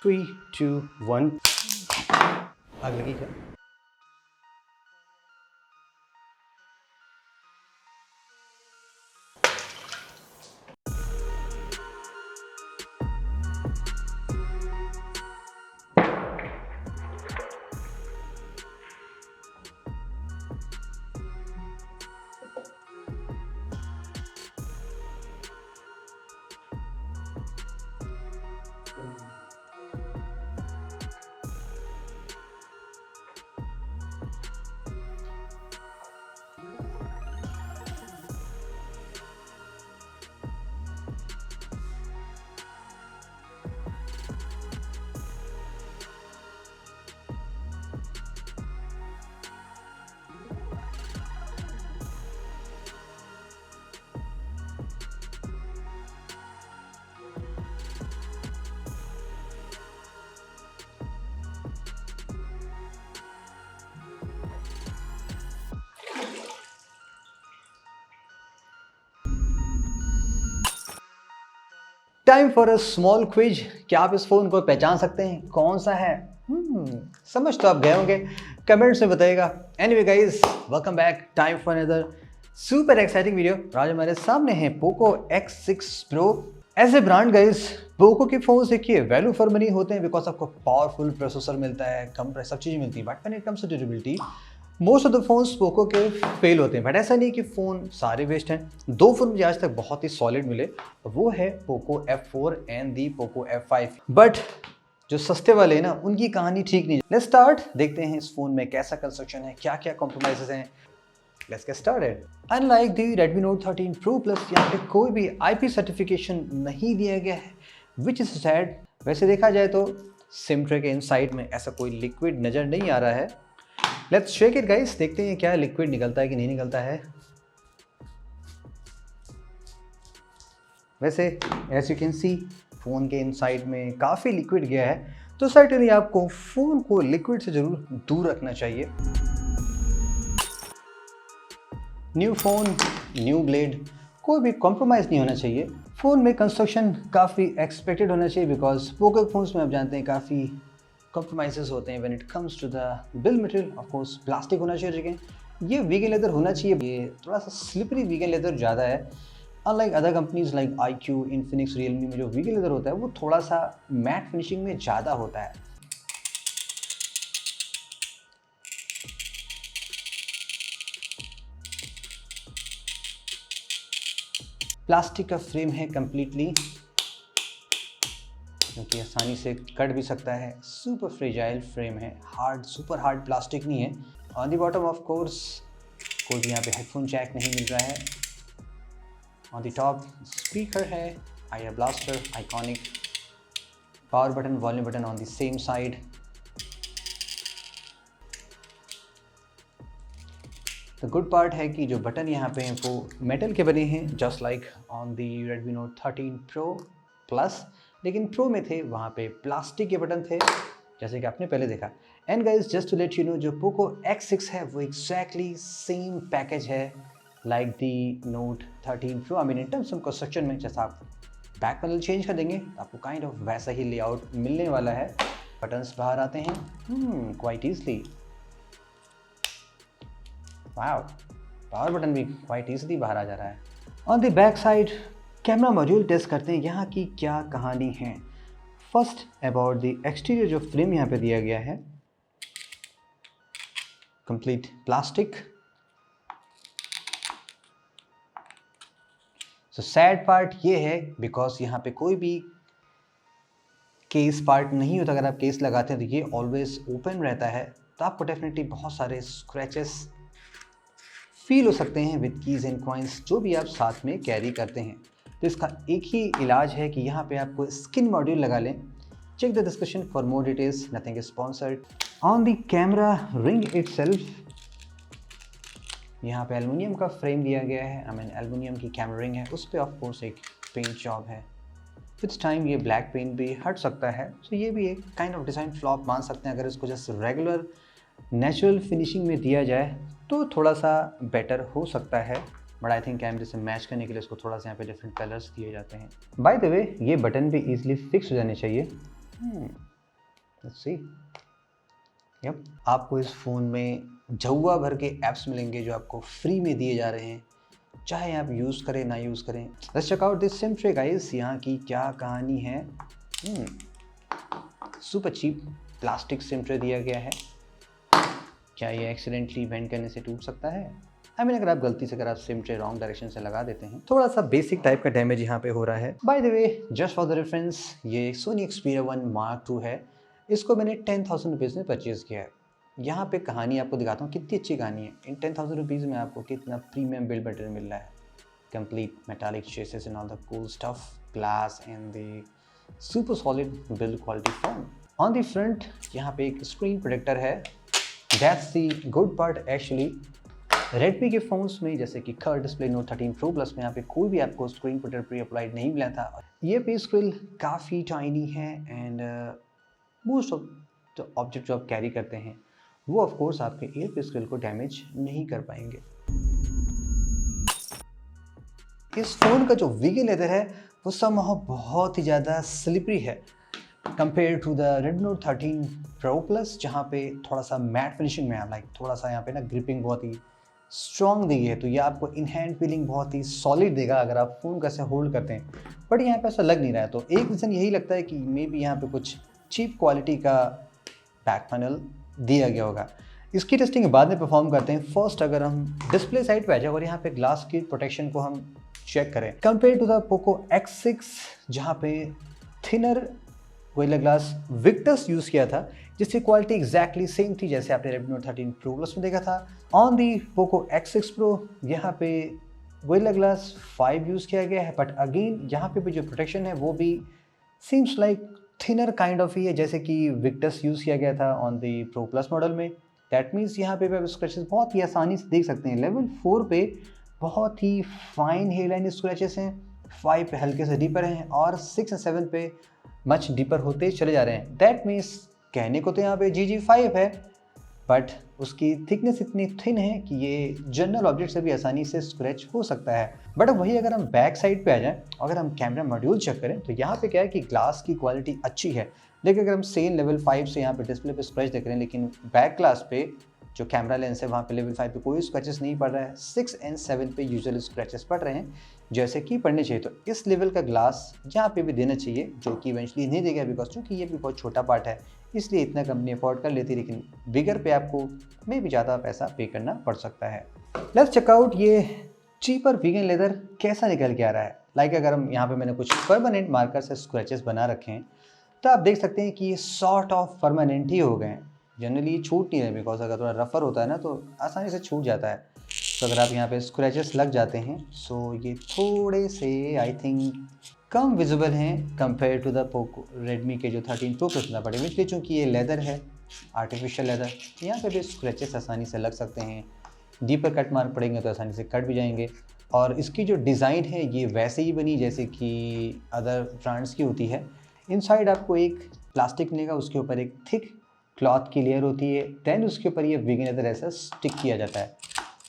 3, 2, 1 आग लगी क्या? Time for a small quiz. क्या आप इस फोन को पहचान सकते हैं कौन सा है? समझ तो आप गए होंगे, कमेंट्स में बताइएगा। Anyway guys, welcome back, time for another super exciting video. आज हमारे सामने है Poco X6 Pro। As a brand guys, Poco के फोन देखिए वैल्यू फॉर मनी होते हैं, बिकॉज आपको पावरफुल प्रोसेसर मिलता है, कम प्राइस, सब चीज़ें मिलती है। But when it comes to durability, most of the phones Poco के फेल होते हैं। बट ऐसा नहीं कि फ़ोन सारे वेस्ट हैं। दो फोन मुझे आज तक बहुत ही सॉलिड मिले, वो है Poco F4 and the Poco F5। But जो सस्ते वाले हैं ना, उनकी कहानी ठीक नहीं। लेट्स स्टार्ट, देखते हैं इस फोन में कैसा कंस्ट्रक्शन है, क्या क्या कॉम्प्रोमाइजेस हैं। Let's get started. Unlike the Redmi Note 13 Pro Plus, यहाँ पे कोई भी IP सर्टिफिकेशन नहीं दिया गया है, विच इज सैड। वैसे देखा जाए तो सिम ट्रे के इनसाइड में ऐसा कोई लिक्विड नज़र नहीं आ रहा है। लेट्स शेक इट गाइस, देखते हैं क्या लिक्विड निकलता है कि नहीं निकलता है। वैसे as you can see, phone के इनसाइड में काफ़ी लिक्विड गया है, तो सर्टेनली आपको फ़ोन को लिक्विड से ज़रूर दूर रखना चाहिए। न्यू फ़ोन, न्यू ब्लेड, कोई भी कॉम्प्रोमाइज़ नहीं होना चाहिए। फ़ोन में कंस्ट्रक्शन काफ़ी एक्सपेक्टेड होना चाहिए, बिकॉज पोको फोन्स में आप जानते हैं काफ़ी कॉम्प्रोमाइजेस होते हैं when it comes to the build material. Of course plastic होना चाहिए, लेकिन ये वीगन लेदर होना चाहिए। ये थोड़ा सा स्लिपरी वीगन लेदर ज़्यादा है। Unlike other companies like IQ, Infinix, Realme में जो वीगन लेदर होता है वो थोड़ा सा मैट फिनिशिंग में ज़्यादा होता है। प्लास्टिक का फ्रेम है कंप्लीटली, क्योंकि आसानी से कट भी सकता है। सुपर फ्रेजाइल फ्रेम है, हार्ड, सुपर हार्ड प्लास्टिक नहीं है। On the bottom of course कोई भी यहाँ पे हेडफोन जैक नहीं मिल रहा है। ऑन दी टॉप स्पीकर है, IR blaster, iconic. Power button, volume button on the same side. The good part है कि जो बटन यहाँ पे हैं वो मेटल के बने हैं, just like on the Redmi Note 13 Pro Plus। लेकिन प्रो में थे वहाँ पे प्लास्टिक के बटन थे, जैसे कि आपने पहले देखा। And guys, just to let you know, जो पोको X6 है वो एग्जैक्टली सेम पैकेज है like the Note 13 Pro। I mean in terms of construction में, जैसा आप बैक पैनल चेंज कर देंगे आपको काइंड ऑफ वैसा ही लेआउट मिलने वाला है। बटन्स बाहर आते हैं quite easily. Wow, power button भी क्वाइट ईजली बाहर आ जा रहा है। On the back side camera module test करते हैं, यहाँ की क्या कहानी है। फर्स्ट अबाउट द एक्सटीरियर, जो फ्रेम यहाँ पे दिया गया है complete plastic. So sad part ये है, बिकॉज यहाँ पे कोई भी केस पार्ट नहीं होता। अगर आप केस लगाते हैं तो ये ऑलवेज ओपन रहता है, तो आपको डेफिनेटली बहुत सारे स्क्रैचेस फील हो सकते हैं विद कीज एंड कॉइन्स, जो भी आप साथ में कैरी करते हैं। तो इसका एक ही इलाज है कि यहाँ पे आपको स्किन मॉड्यूल लगा लें। Check the description for more details, nothing is sponsored. On the camera ring itself, यहाँ पे एल्युमिनियम का फ्रेम दिया गया है। आई मीन एल्युमिनियम की कैमरा रिंग है, उस पर ऑफकोर्स एक पेंट जॉब है। विथ टाइम ये ब्लैक पेंट भी हट सकता है, तो ये भी एक काइंड ऑफ डिज़ाइन फ्लॉप मान सकते हैं। अगर इसको जस्ट रेगुलर नेचुरल फिनिशिंग में दिया जाए तो थोड़ा सा बेटर हो सकता है। बट आई थिंक कैमरे से मैच करने के लिए इसको थोड़ा सा यहाँ पे डिफरेंट कलर्स दिए जाते हैं। बाय द वे, ये बटन भी ईजिली फिक्स हो जाने चाहिए। Let's see. यप, आपको इस फ़ोन में झउआ भर के ऐप्स मिलेंगे जो आपको फ्री में दिए जा रहे हैं, चाहे आप यूज़ करें ना यूज़ करें। Let's check out this SIM tray guys, यहाँ की क्या कहानी है। Super cheap plastic SIM tray दिया गया है। क्या ये एक्सीडेंटली बेंड करने से टूट सकता है? अगर आप गलती से आप सिम ट्रे रॉन्ग डायरेक्शन से लगा देते हैं, थोड़ा सा बेसिक टाइप का डैमेज यहाँ पे हो रहा है। By the way, just for the reference, ये सोनी एक्सपीरिया 1 Mark II है। इसको मैंने 10,000 रुपीज़ में परचेज़ किया है। यहाँ पे कहानी आपको दिखाता हूँ, कितनी अच्छी कहानी है। इन 10,000 रुपीज़ में आपको कितना प्रीमियम बिल्ड मटेरियल मिल रहा है। Complete metallic chases and all the cool stuff, glass and the super solid build quality phone. On the front यहाँ पे एक स्क्रीन प्रोटेक्टर है। That's the good part actually. Redmi के फ़ोन्स में जैसे कि curve display note 13 Pro Plus में यहाँ पे कोई भी आपको स्क्रीन प्रोटेक्टर प्री अप्लाइड नहीं मिला था। ये फेस स्क्रीन काफ़ी टाइनी है and most of the object जो आप कैरी करते हैं वो ऑफ कोर्स आपके एयर फेस स्क्रीन को डैमेज नहीं कर पाएंगे। इस फ़ोन का जो वीगन लेदर है वो समहाउ बहुत ही ज़्यादा स्लिपरी है compare to the Redmi Note 13 Pro Plus, जहाँ पे थोड़ा सा मैट फिनिशिंग में है। लाइक थोड़ा सा यहाँ पे ना ग्रिपिंग बहुत ही स्ट्रॉन्ग दी है, तो ये आपको इन हैंड फीलिंग बहुत ही सॉलिड देगा अगर आप फ़ोन को ऐसे होल्ड करते हैं। बट यहाँ पे ऐसा लग नहीं रहा है, तो एक रीज़न यही लगता है कि मे बी यहाँ पे कुछ चीप क्वालिटी का बैक पैनल दिया गया होगा। इसकी टेस्टिंग बाद में परफॉर्म करते हैं। फर्स्ट अगर हम डिस्प्ले साइड पे आ जाए और यहाँ पे ग्लास की प्रोटेक्शन को हम चेक करें compare to the Poco X6, जहाँ पे thinner gorilla glass Victus use किया था, जिसकी क्वालिटी एग्जैक्टली सेम थी जैसे आपने Redmi Note 13 Pro Plus में देखा था। On the Poco X6 Pro यहाँ पे गोरिल्ला ग्लास 5 यूज़ किया गया है, बट अगेन यहाँ पे भी जो प्रोटेक्शन है वो भी seems like thinner kind of ही है जैसे कि विक्टस यूज़ किया गया था on the Pro Plus model में। दैट मीन्स यहाँ पे आप स्क्रैचेस बहुत ही आसानी से देख सकते हैं। लेवल 4 पे बहुत ही फाइन हेयरलाइन स्क्रैचेस हैं, 5 पे हल्के से डीपर हैं और 6 और 7 पे मच डीपर होते चले जा रहे हैं। दैट मीन्स कहने को तो यहाँ पे GG5 है, बट उसकी थिकनेस इतनी थिन है कि ये जनरल ऑब्जेक्ट से भी आसानी से स्क्रैच हो सकता है। बट अब वही अगर हम बैक साइड पे आ जाएं, अगर हम कैमरा मॉड्यूल चेक करें तो यहाँ पे क्या है कि ग्लास की क्वालिटी अच्छी है। लेकिन अगर हम सेम लेवल 5 से यहाँ पे डिस्प्ले पे स्क्रैच देख रहे हैं, लेकिन बैक ग्लास पे जो कैमरा लेंस है वहाँ पे लेवल 5 पे कोई स्क्रैचेस नहीं पड़ रहा है। 6 और 7 पे यूजुअल स्क्रैचेस पड़ रहे हैं जैसे कि पड़ने चाहिए। तो इस लेवल का ग्लास यहाँ पे भी देना चाहिए, जो कि इवेंचुअली नहीं देगा बिकॉज चूँकि ये भी बहुत छोटा पार्ट है, इसलिए इतना कंपनी अफोर्ड कर लेती है। लेकिन बिगर पे आपको में भी ज़्यादा पैसा पे करना पड़ सकता है। लेट्स चेक आउट ये चीपर वीगन लेदर कैसा निकल के आ रहा है। लाइक अगर हम यहाँ पे मैंने कुछ परमानेंट मार्कर से स्क्रैचेस बना रखे हैं तो आप देख सकते हैं कि ये सॉर्ट ऑफ परमानेंट ही हो गए हैं। जनरली छूट नहीं रहे बिकॉज अगर थोड़ा रफर होता है ना तो आसानी से छूट जाता है। तो अगर आप यहाँ पे स्क्रैचेस लग जाते हैं सो ये थोड़े से आई थिंक कम विजिबल हैं compare to the Poco Redmi के जो 13 Pro Plus ना पड़े। इसलिए चूँकि ये लेदर है, आर्टिफिशियल लेदर, यहाँ पे भी स्क्रैचेस आसानी से लग सकते हैं। डीपर कट मार्क पड़ेंगे तो आसानी से कट भी जाएंगे। और इसकी जो डिज़ाइन है ये वैसे ही बनी जैसे कि अदर ब्रांड्स की होती है। इनसाइड आपको एक प्लास्टिक मिलेगा, उसके ऊपर एक थिक क्लॉथ की लेयर होती है, देन उसके ऊपर ये वीगन लेदर ऐसा स्टिक किया जाता है।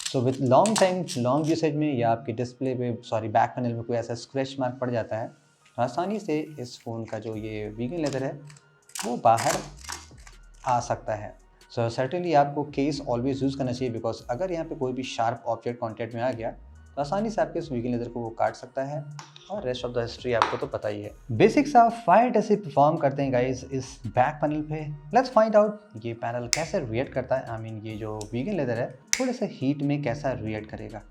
So with long time long usage में या आपके डिस्प्ले पे बैक पैनल में कोई ऐसा स्क्रैच मार्क पड़ जाता है तो आसानी से इस फ़ोन का जो ये वीगन लेदर है वो बाहर आ सकता है। सो सर्टेनली आपको केस ऑलवेज यूज़ करना चाहिए बिकॉज अगर यहाँ पे कोई भी शार्प ऑब्जेक्ट कॉन्टैक्ट में आ गया तो आसानी से आपके इस वीगन लेदर को वो काट सकता है। और रेस्ट ऑफ द हिस्ट्री आपको तो पता ही है। बेसिक्स ऑफ फायर कैसे परफॉर्म करते हैं गाइस इस बैक पैनल पे। लेट्स फाइंड आउट ये पैनल कैसे रिएक्ट करता है। आई मीन ये जो वीगन लेदर है थोड़े से हीट में कैसा रिएक्ट करेगा।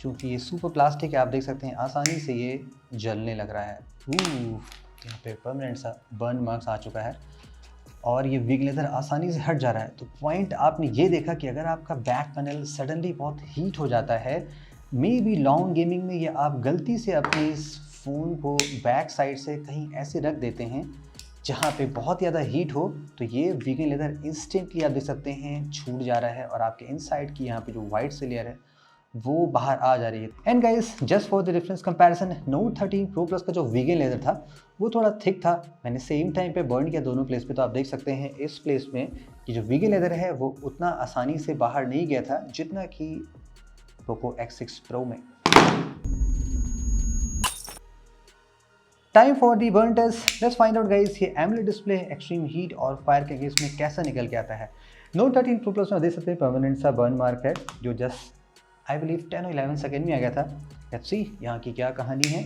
चूँकि ये सुपर प्लास्टिक है आप देख सकते हैं आसानी से ये जलने लग रहा है। यहाँ पे परमानेंट सा बर्न मार्क्स आ चुका है और ये वीगन लेदर आसानी से हट जा रहा है। तो पॉइंट आपने ये देखा कि अगर आपका बैक पैनल सडनली बहुत हीट हो जाता है, मे बी लॉन्ग गेमिंग में, या आप गलती से अपने इस फ़ोन को बैक साइड से कहीं ऐसे रख देते हैं जहाँ पे बहुत ज़्यादा हीट हो, तो ये वीगन लेदर इंस्टेंटली आप देख सकते हैं छूट जा रहा है और आपके इनसाइड की यहाँ पे जो वाइट से लेयर है वो बाहर आ जा रही है। And guys just for the reference comparison, Note 13 Pro Plus का जो वीगन लेदर था वो थोड़ा थिक था। मैंने सेम टाइम पे बर्न किया दोनों प्लेस पे, तो आप देख सकते हैं इस प्लेस में कि जो वीगन लेदर है वो उतना आसानी से बाहर नहीं गया था जितना कि पोको X6 Pro में। Time for the burn test, let's find out guys ये एमोलेड डिस्प्ले एक्सट्रीम हीट और फायर के केस में कैसा निकल के आता है। नोट 13 Pro Plus में देख सकते हैं परमानेंट सा बर्न मार्क है जो जस्ट आई बिलीव 10 और 11 सेकेंड में आ गया था। लेट्स सी यहाँ की क्या कहानी है।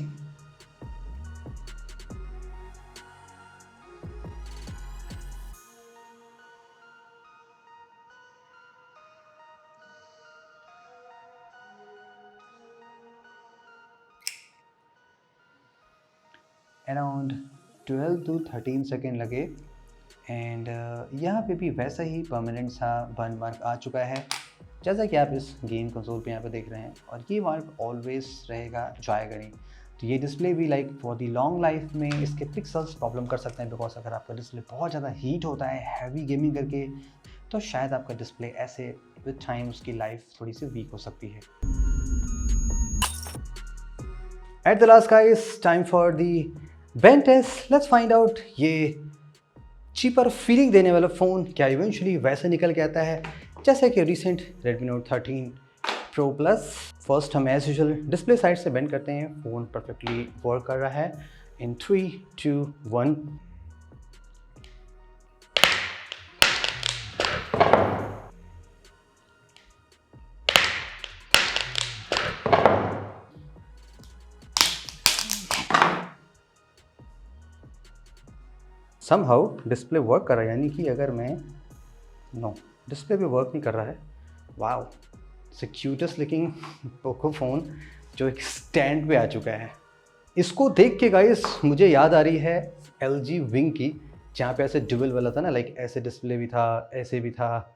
अराउंड 12 to 13 सेकेंड लगे एंड यहाँ पे भी वैसा ही परमानेंट सा बर्न मार्क आ चुका है जैसा कि आप इस गेम कंसोल पे यहाँ पे देख रहे हैं, और ये मार्क ऑलवेज रहेगा, जाएगा नहीं। तो ये डिस्प्ले भी like for the long life में इसके पिक्सल्स प्रॉब्लम कर सकते हैं, बिकॉज अगर आपका डिस्प्ले बहुत ज़्यादा हीट होता है हैवी गेमिंग करके तो शायद आपका डिस्प्ले ऐसे विद टाइम उसकी लाइफ थोड़ी सी वीक हो सकती है। At the last guys, time for the bend test, let's find out ये चीपर फीलिंग देने वाला फ़ोन क्या इवेंचुअली वैसे निकल के आता है जैसे कि recent Redmi Note 13 Pro Plus। First हम एज यूजुअल डिस्प्ले साइड से बेंड करते हैं, फ़ोन परफेक्टली वर्क कर रहा है। इन 3, 2, 1। समहाउ डिस्प्ले वर्क कर रहा है, यानी कि अगर मैं डिस्प्ले भी वर्क नहीं कर रहा है। Wow, it's cutest looking Poco phone जो एक स्टैंड पे आ चुका है। इसको देख के गाइस मुझे याद आ रही है LG विंग की, जहाँ पे ऐसे ड्यूअल वाला था ना, लाइक ऐसे डिस्प्ले भी था, ऐसे भी था।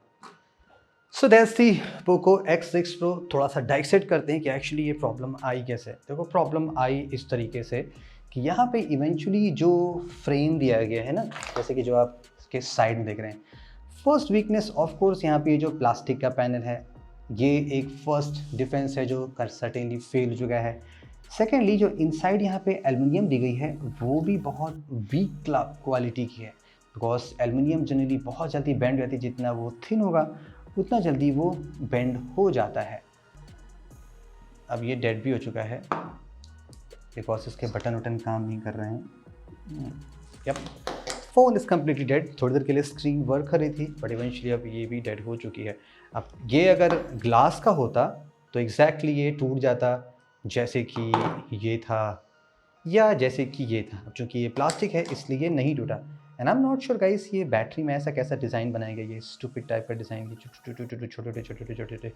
So that's the Poco X6 Pro। थोड़ा सा डाइसेक्ट करते हैं कि एक्चुअली ये प्रॉब्लम आई कैसे। देखो प्रॉब्लम आई इस तरीके से कि यहाँ पे इवेंचुअली जो फ्रेम दिया गया है ना, जैसे कि जो आप इसके साइड में देख रहे हैं, फर्स्ट वीकनेस ऑफ कोर्स यहाँ पे जो प्लास्टिक का पैनल है ये एक फर्स्ट डिफेंस है जो सर्टेनली फेल हो चुका है। सेकेंडली जो इनसाइड यहाँ पे एल्युमिनियम दी गई है वो भी बहुत वीक क्वालिटी की है, बिकॉज एल्युमिनियम जनरली बहुत जल्दी बेंड रहती है, जितना वो थिन होगा उतना जल्दी वो बेंड हो जाता है। अब ये डेड भी हो चुका है बिकॉज इसके बटन काम नहीं कर रहे हैं। Yup, phone is completely dead. थोड़ी देर के लिए स्क्रीन वर्क कर रही थी बट इवेंचुअली अब ये भी डेड हो चुकी है। अब ये अगर ग्लास का होता तो एग्जैक्टली ये टूट जाता जैसे कि ये था या जैसे कि ये था। अब चूँकि ये प्लास्टिक है इसलिए ये नहीं टूटा। And I am not sure guys ये बैटरी में ऐसा कैसा डिज़ाइन बनाया गया, ये स्टूपिड टाइप का डिज़ाइन, छोटे।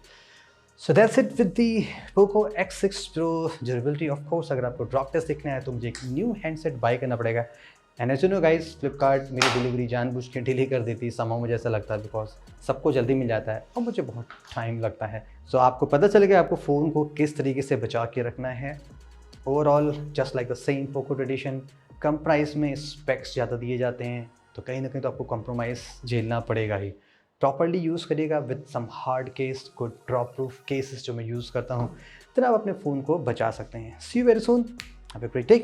So that's it with the Poco X6 Pro durability. Of course अगर आपको ड्रॉप टेस्ट देखना है तो मुझे एक न्यू हैंडसेट बाय करना पड़ेगा। And as you know guys, Flipkart मेरी डिलीवरी जानबूझ के डिले कर देती है, समहाउ मुझे ऐसा लगता है, बिकॉज सबको जल्दी मिल जाता है और मुझे बहुत टाइम लगता है। सो आपको पता चलेगा आपको फ़ोन को किस तरीके से बचा के रखना है। Overall just like the same Poco tradition, come price में स्पेक्स ज़्यादा दिए जाते हैं तो कहीं ना कहीं तो आपको कॉम्प्रोमाइज़ झेलना पड़ेगा ही। प्रॉपर्ली यूज़ करिएगा with some hard case, good drop proof cases जो मैं यूज़ करता हूँ, तो आप अपने फ़ोन को बचा सकते हैं। See you very soon, have a great day.